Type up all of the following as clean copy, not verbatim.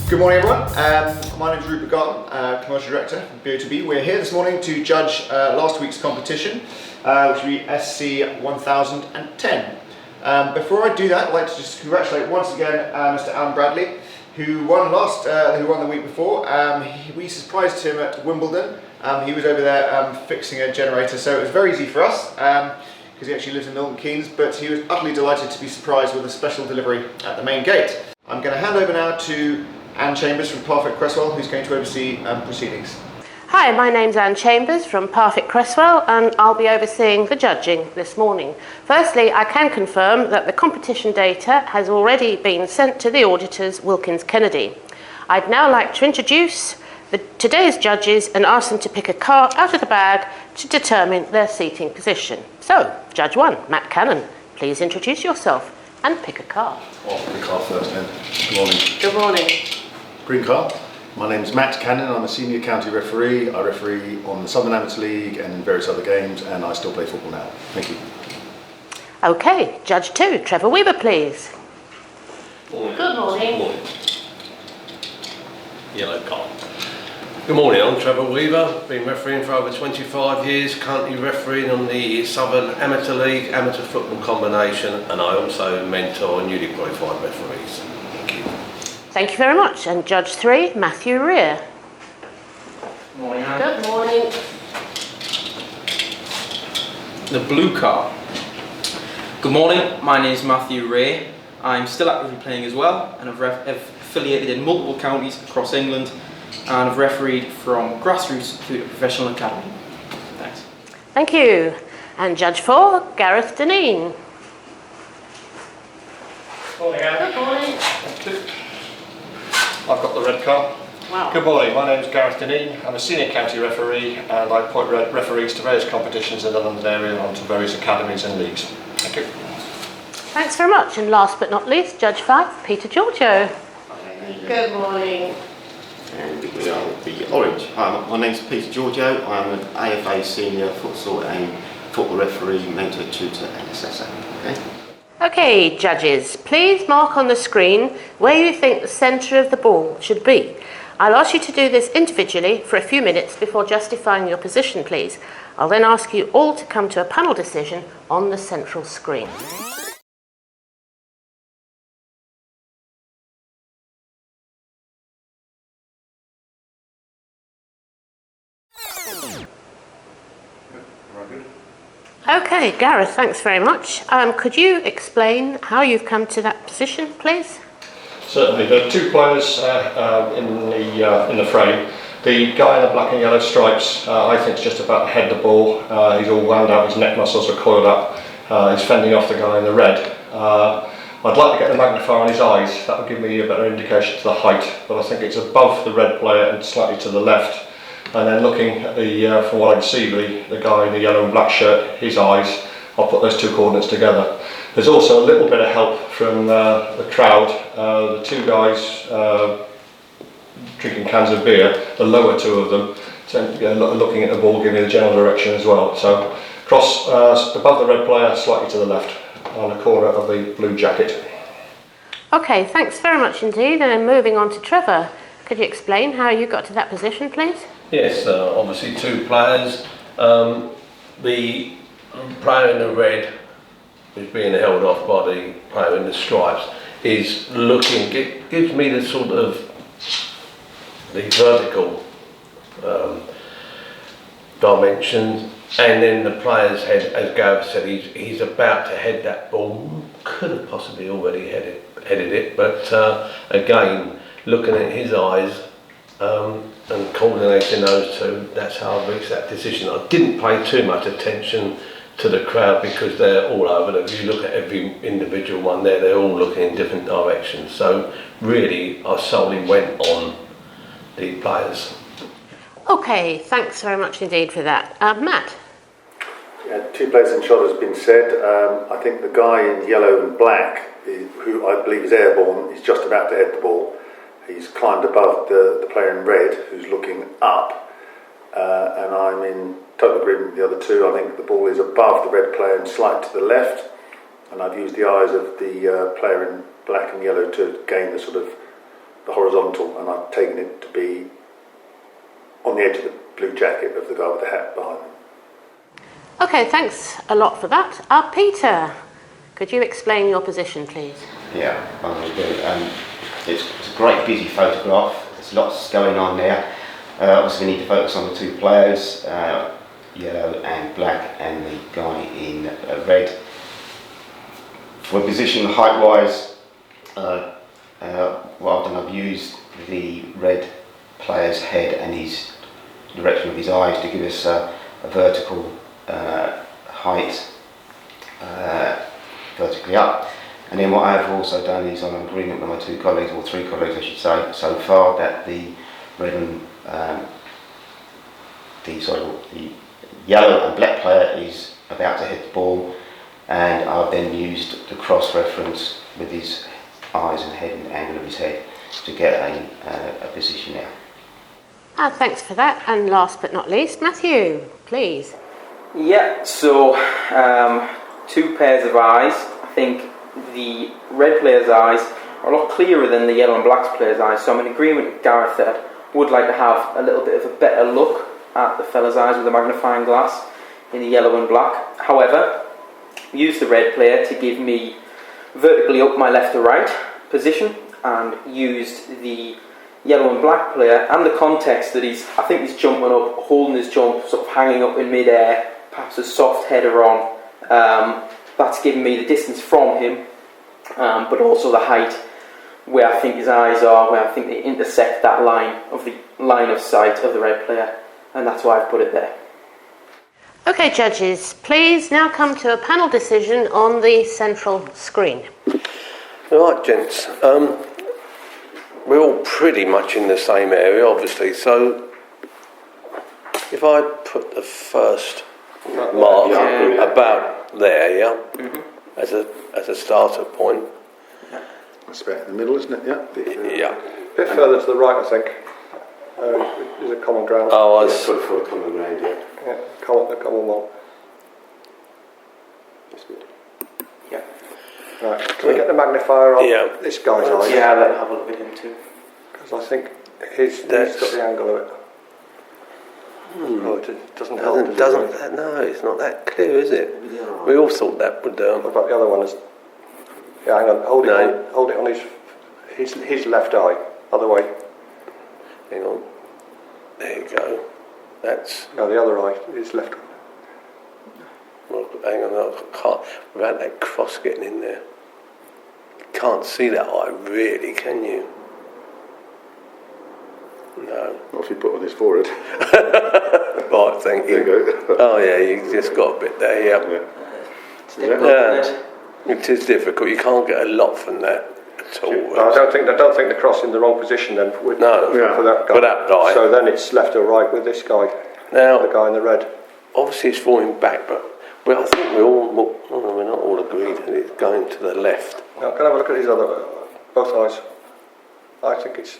Good morning everyone, my name is Rupert Garton, Commercial Director from BO2B. We're here this morning to judge last week's competition, which will be SC 1010. Before I do that, I'd like to just congratulate once again Mr. Alan Bradley, who won the week before. We surprised him at Wimbledon. He was over there fixing a generator, so it was very easy for us because he actually lives in Milton Keynes, but he was utterly delighted to be surprised with a special delivery at the main gate. I'm going to hand over now to Anne Chambers from Parfitt Cresswell, who's going to oversee proceedings. Hi, my name's Anne Chambers from Parfitt Cresswell, and I'll be overseeing the judging this morning. Firstly, I can confirm that the competition data has already been sent to the auditors Wilkins Kennedy. I'd now like to introduce today's judges and ask them to pick a card out of the bag to determine their seating position. So, Judge 1, Matt Cannon, please introduce yourself and pick a card. I'll pick the card first then. Good morning. Good morning. Green card. My name's Matt Cannon. I'm a senior county referee. I referee on the Southern Amateur League and in various other games, and I still play football now. Thank you. Okay, Judge 2, Trevor Weaver, please. Morning. Good morning. Good morning. Yellow card. Good morning, I'm Trevor Weaver, been refereeing for over 25 years, currently refereeing on the Southern Amateur League, Amateur Football Combination, and I also mentor newly qualified referees. Thank you. Thank you very much. And Judge 3, Matthew Rear. Good morning, Anne. Good morning. The blue card. Good morning, my name is Matthew Ray. I'm still actively playing as well, and I've affiliated in multiple counties across England, and I've refereed from grassroots through to professional academy. Thanks. Thank you. And Judge 4, Gareth Deneen. Morning, Anne. Good morning. Thank you. I've got the red card. Wow. Good morning, my name is Gareth Deneen. I'm a senior county referee and I appoint referees to various competitions in the London area and to various academies and leagues. Thank you. Thanks very much. And last but not least, Judge 5, Peter Giorgio. Good morning. And we are the Orange. Hi, my name's Peter Giorgio. I'm an AFA senior futsal and football referee, mentor, tutor and assessor. Okay? Okay, judges, please mark on the screen where you think the centre of the ball should be. I'll ask you to do this individually for a few minutes before justifying your position, please. I'll then ask you all to come to a panel decision on the central screen. Okay, Gareth, thanks very much. Could you explain how you've come to that position, please? Certainly, there are two players in the frame. The guy in the black and yellow stripes, I think, is just about to head the ball. He's all wound out, his neck muscles are coiled up. He's fending off the guy in the red. I'd like to get the magnifier on his eyes. That would give me a better indication to the height, but I think it's above the red player and slightly to the left. And then looking at from what I can see, the guy in the yellow and black shirt, his eyes, I'll put those two coordinates together. There's also a little bit of help from the crowd. The two guys drinking cans of beer, the lower two of them, looking at the ball, giving the general direction as well. So cross above the red player, slightly to the left, on the corner of the blue jacket. Okay, thanks very much indeed. And moving on to Trevor, could you explain how you got to that position, please? Yes, obviously two players. The player in the red, who's being held off by the player in the stripes, is looking, gives me the sort of the vertical dimension, and then the player's head, as Gareth said, he's about to head that ball. Could have possibly already headed it, but again, looking at his eyes and coordinating those two, that's how I reached that decision. I didn't pay too much attention to the crowd because they're all over. If you look at every individual one there, they're all looking in different directions. So really, I solely went on the players. Okay, thanks very much indeed for that. Matt? Yeah, two players in shot has been said. I think the guy in yellow and black, who I believe is airborne, is just about to head the ball. He's climbed above the player in red, who's looking up, and I'm in total agreement with the other two. I think the ball is above the red player and slightly to the left, and I've used the eyes of the player in black and yellow to gain the sort of the horizontal, and I've taken it to be on the edge of the blue jacket of the guy with the hat behind him. Okay, thanks a lot for that. Peter, could you explain your position, please? Yeah, I will do. It's a great busy photograph. There's lots going on there. Obviously we need to focus on the two players, yellow and black, and the guy in red. For position height-wise, what I've done, I've used the red player's head and his direction of his eyes to give us a vertical height, vertically up. And then what I've also done is, I'm in agreement with my two colleagues, or three colleagues I should say, so far, that the red and the yellow and black player is about to hit the ball, and I've then used the cross reference with his eyes and head and angle of his head to get a position there. Thanks for that. And last but not least, Matthew, please. Yeah, so two pairs of eyes. I think the red player's eyes are a lot clearer than the yellow and black player's eyes, so I'm in agreement with Gareth that I would like to have a little bit of a better look at the fella's eyes with a magnifying glass in the yellow and black. However, use the red player to give me vertically up my left to right position, and used the yellow and black player and the context that I think he's jumping up, holding his jump, sort of hanging up in mid-air, perhaps a soft header on. That's given me the distance from him, but also the height where I think his eyes are, where I think they intersect that line of sight of the red player, and that's why I've put it there. Okay, judges, please now come to a panel decision on the central screen. Right, gents. We're all pretty much in the same area, obviously, so if I put the first mark about there, yeah, as a starter point. That's about in the middle, isn't it? Yeah. Yeah. A bit further to the right, I think. There's a common ground. Oh, Put for a common ground, yeah. Yeah, the common one. That's good. Yeah. Right, can we get the magnifier on this guy's eye? Yeah, let's have a look at him too. Because I think he's got the angle of it. Oh, it doesn't help. No, it's not that clear, is it? We all thought that would. What about the other one? Yeah, hang on. Hold it on his left eye. Other way. Hang on. There you go. That's. No, the other eye. His left eye. Well, hang on. I can't. Without that cross getting in there, you can't see that eye really, can you? No. Not if you put on his forehead. Right, thank you. There you go. Oh yeah, you just got a bit there, yeah. It's difficult, isn't it? It is difficult. You can't get a lot from that at all. I don't think the cross in the wrong position then for that guy. For that guy. So then it's left or right with this guy. Now, the guy in the red. Obviously, it's falling back, but I think we're not all agreed that it's going to the left. Now, can I have a look at his both eyes? I think it's.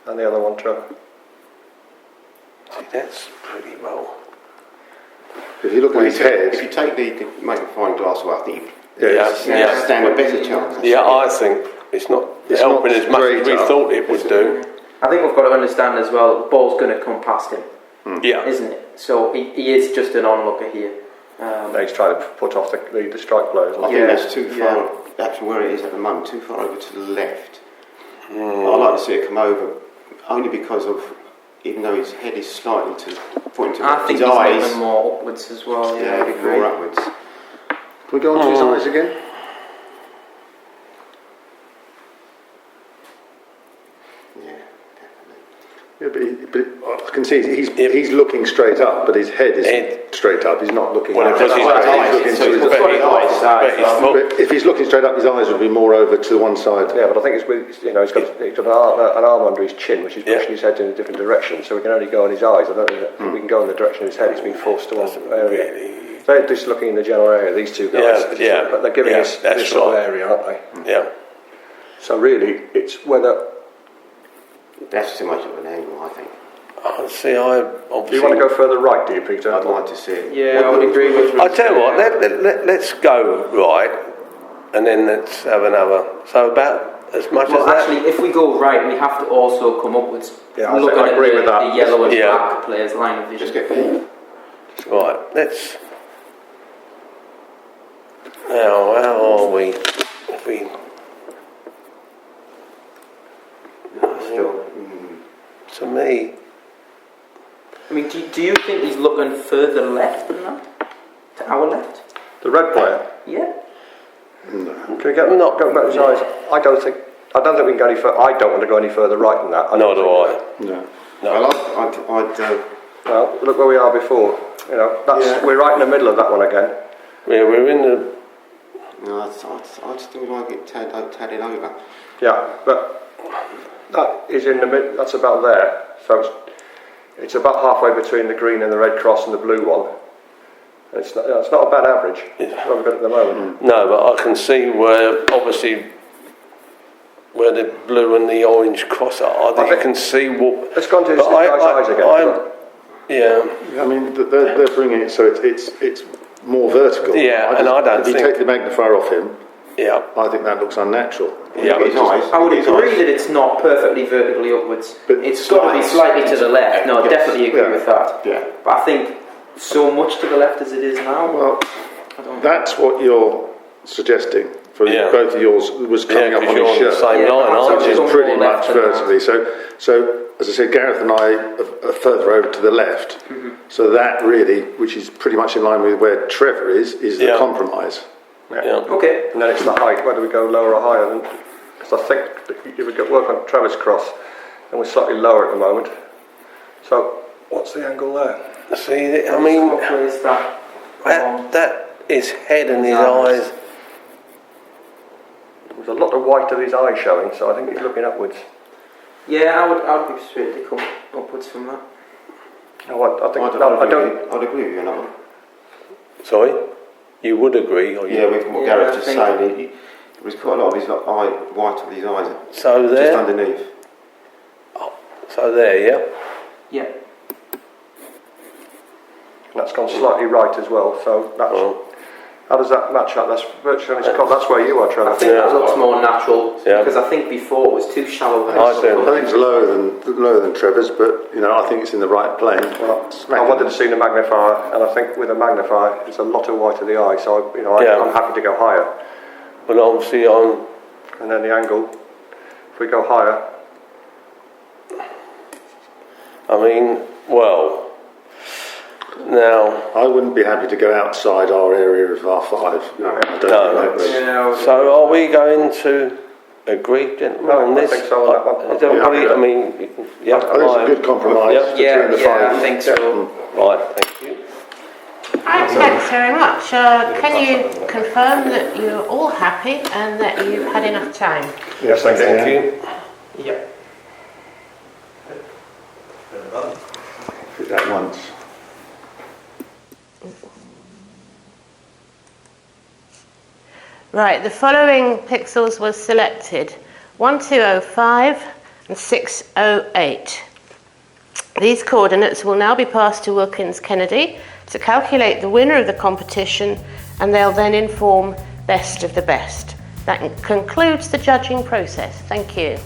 And the other one, Trevor. See, that's pretty well. If you look at his head, If you take the magnifying glass away, I think Yeah. stand a better chance. Yeah, I think it's not helping as much as we thought it would do. I think we've got to understand as well, the ball's going to come past him, Yeah. isn't it? So he is just an onlooker here. He's trying to put off the strike players. I think that's too far, that's where it is at the moment, too far over to the left. I'd like to see it come over, only because of, even though his head is slightly pointing to I think his he's eyes. moving more upwards as well. Yeah, a bit more upwards. can we go on to his eyes again? Yeah, definitely. Yeah, but I can see he's looking straight up, but his head isn't straight up. He's not looking. Well, up. because He's his eyes, looking so to he's his got his eyes. But if he's looking straight up, his eyes would be more over to one side. Yeah, but I think it's with, he's got an arm under his chin, which is pushing his head in a different direction, so we can only go on his eyes. I don't think we can go in the direction of his head. He's been forced to one area. They're just looking in the general area, these two guys. But they're giving us this sort of area, aren't they? Yeah. So really, it's whether... That's too much of an angle, I think. See, I obviously... Do you want to go further right, do you, Peter? I'd like to see it. Yeah, I would agree with you. I'll tell you what, let's go right, and then let's have another. So about as much Well, as that. actually, if we go right, we have to also come upwards. Yeah, looking I at agree the, with that. the yellow and Yeah. black players' line of vision. Just get the Right, let's. Now, how are we? If we still. to me, I mean, do you think he's looking further left than that? To our left? The red player. Yeah. Can we get go back to his eyes? I don't think we can go any further. I don't want to go any further right than that. nor do I. No. Well, I'd Well, look where we are before. You know, we're right in the middle of that one again. Yeah, we're in the. no, I'd still like it tatted over. Yeah, but that is in the mid. That's about there. So it's about halfway between the green and the red cross and the blue one. And it's not a bad average. It's what we've got at the moment. No, but I can see where obviously where the blue and the orange cross are. I can see what. Let's go on to his But guy's eyes again. Yeah. I mean, they're bringing it so it's more vertical. Yeah, and I don't if you think- take the magnifier off him, Yeah. I think that looks unnatural. Yeah. His eyes. I would His agree eyes. that it's not perfectly vertically upwards. But It's got to be slightly to the left. No, I Yes. definitely agree Yeah. with that. Yeah. But I think so much to the left as it is now. Well, I don't that's what you're suggesting for Yeah. both of yours was coming Yeah, up 'cause on you're his on the shirt. same Yeah, line, perhaps aren't Which you? is More pretty left much than that. vertically. So as I said, Gareth and I are further over to the left. So that really, which is pretty much in line with where Trevor is the Yeah. compromise. Yeah. Okay. And then it's the height. Whether we go lower or higher? Because I think if we get work on Travis Cross, and we're slightly lower at the moment. So what's the angle there? See, I mean, What way is that? that is head and his eyes. There's a lot of white of his eye showing, so I think he's looking upwards. Yeah, I would be persuaded to come upwards from that. No, I think I'd no, I agree don't. with you. I'd agree with you on that one. Sorry, you would agree, or you? Yeah, with what Yeah, Gareth I just think- saying, he's got a lot of his white of his eyes So just there. underneath. So there, yeah. Yeah. That's gone slightly right as well. So that's Well, how does that match up? That's virtually on his cross. That's where you are, Trevor. I think Yeah. that looks more natural Yeah. because I think before it was too shallow. I do. I think it's lower than Trevor's, but I think it's in the right plane. I wanted to see the magnifier, and I think with a magnifier, it's a lot of white of the eye. So Yeah. I'm happy to go higher. but obviously I'm. And then the angle, if we go higher, I mean, well. Now, I wouldn't be happy to go outside our area of R5. No. I don't No. think that's- Yeah. so are we going to agree, gentlemen, No, on I this? think so on that one. Is everybody, Yeah. I mean, you can, yeah, I think it's a good compromise Yeah. between the Yeah, five. I think so. Right, thank you. Right, thanks very much. Can you confirm that you're all happy and that you've had enough time? yes, thank Thank you. you. Yeah. Did that once. Right, the following pixels were selected: 1205 and 608. These coordinates will now be passed to Wilkins Kennedy to calculate the winner of the competition, and they'll then inform best of the best. That concludes the judging process. Thank you.